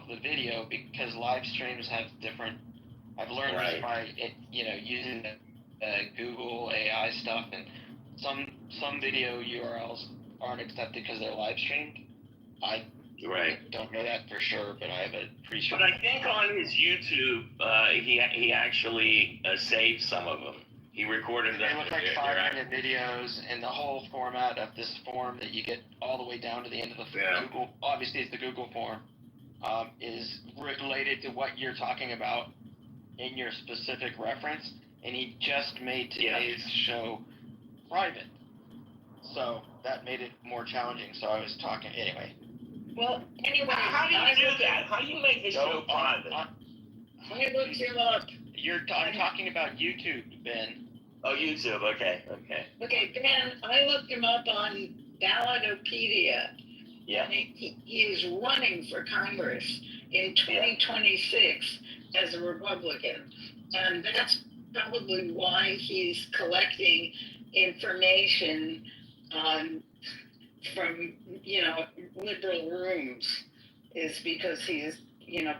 off the video because live streams have different. I've learned this by using the Google AI stuff, and some video URLs aren't accepted because they're live streamed. I don't know that for sure, but I have a pretty sure. But I think on his YouTube, he actually saved some of them. He recorded them. They look like 5-minute videos, and the whole format of this form that you get all the way down to the end of the Google, obviously it's the Google form, is related to what you're talking about in your specific reference, and he just made today's show private. So that made it more challenging, so I was talking, anyway. Well, anyway, how do you do that? How do you make his show private? I looked him up. I'm talking about YouTube, Ben. Oh, YouTube. Okay. Okay, Ben, I looked him up on Ballotopedia. Yeah. And he is running for Congress in 2026 as a Republican. And that's probably why he's collecting information from, liberal rooms, is because he's,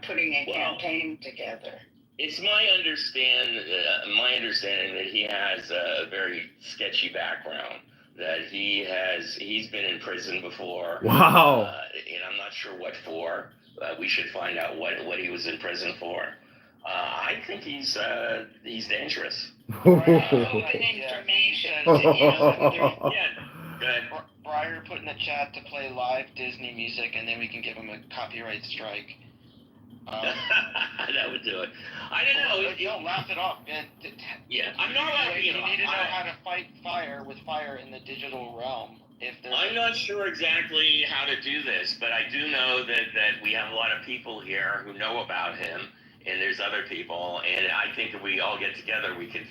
putting a campaign together. It's my understanding that he has a very sketchy background. That he's been in prison before. Wow. And I'm not sure what for. We should find out what he was in prison for. I think he's dangerous. Open information. Yeah. Good. Breyer put in the chat to play live Disney music, and then we can give him a copyright strike. That would do it. I don't know. Don't laugh it off, man. Yeah, I'm not laughing You it off. need to know how to fight fire with fire in the digital realm. I'm not sure exactly how to do this, but I do know that we have a lot of people here who know about him, and there's other people, and I think if we all get together, we can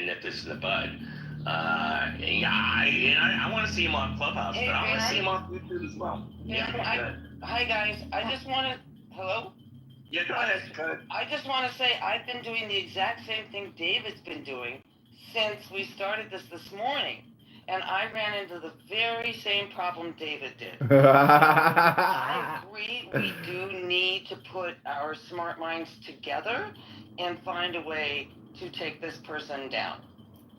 nip this in the bud. I want to see him on Clubhouse, but I want to see him on YouTube as well. Hi guys, I just want to. Hello. Yeah, go ahead. I just want to say I've been doing the exact same thing David's been doing since we started this morning. And I ran into the very same problem David did. I agree, we do need to put our smart minds together and find a way to take this person down.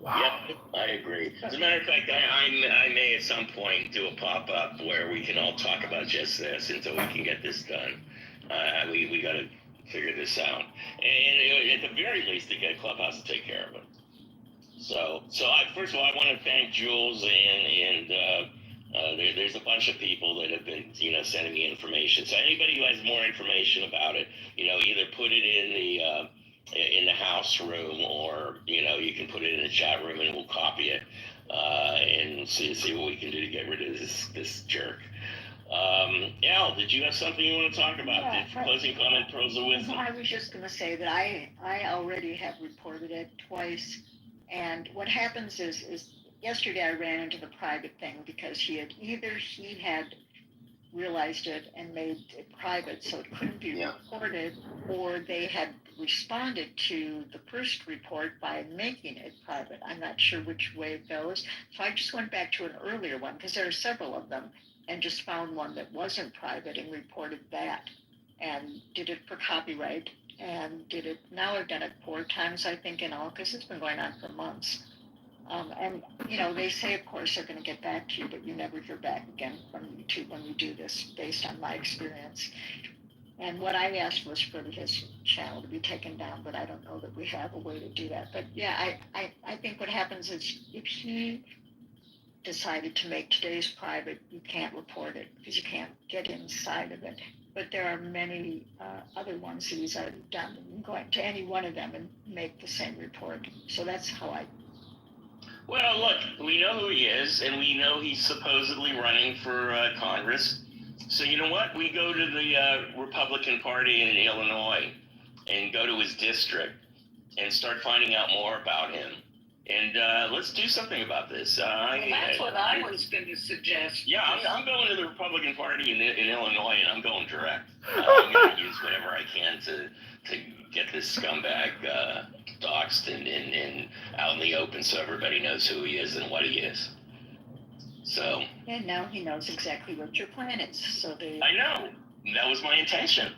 Wow. Yep, I agree. As a matter of fact, I may at some point do a pop-up where we can all talk about just this until we can get this done. We got to figure this out, and at the very least, to get Clubhouse to take care of it. So first of all, I want to thank Jules, and there's a bunch of people that have been, sending me information. So anybody who has more information about it, either put it in the house room, or you can put it in the chat room, and we'll copy it and see what we can do to get rid of this jerk. Al, did you have something you want to talk about? Yeah, Closing comment, pros of wisdom? I was just going to say that I already have reported it twice, and what happens is yesterday I ran into the private thing because he had realized it and made it private so it couldn't be reported, or they had responded to the first report by making it private. I'm not sure which way it goes, so I just went back to an earlier one because there are several of them, and just found one that wasn't private and reported that, and did it for copyright, and did it. Now I've done it 4 times, I think, in all, because it's been going on for months. And they say, of course, they're going to get back to you, but you never hear back again from YouTube when you do this, based on my experience. And what I asked was for his channel to be taken down, but I don't know that we have a way to do that. But yeah, I think what happens is if he decided to make today's private, you can't report it because you can't get inside of it. But there are many other ones that he's already done. You can go into any one of them and make the same report. So that's how I. Well, look, we know who he is, and we know he's supposedly running for Congress. So you know what? We go to the Republican Party in Illinois and go to his district and start finding out more about him. And let's do something about this. That's what I was going to suggest. Yeah, I'm going to the Republican Party in Illinois, and I'm going direct. I'm going to use whatever I can to get this scumbag doxxed and out in the open so everybody knows who he is and what he is. So. And now he knows exactly what your plan is. So I know. That was my intention.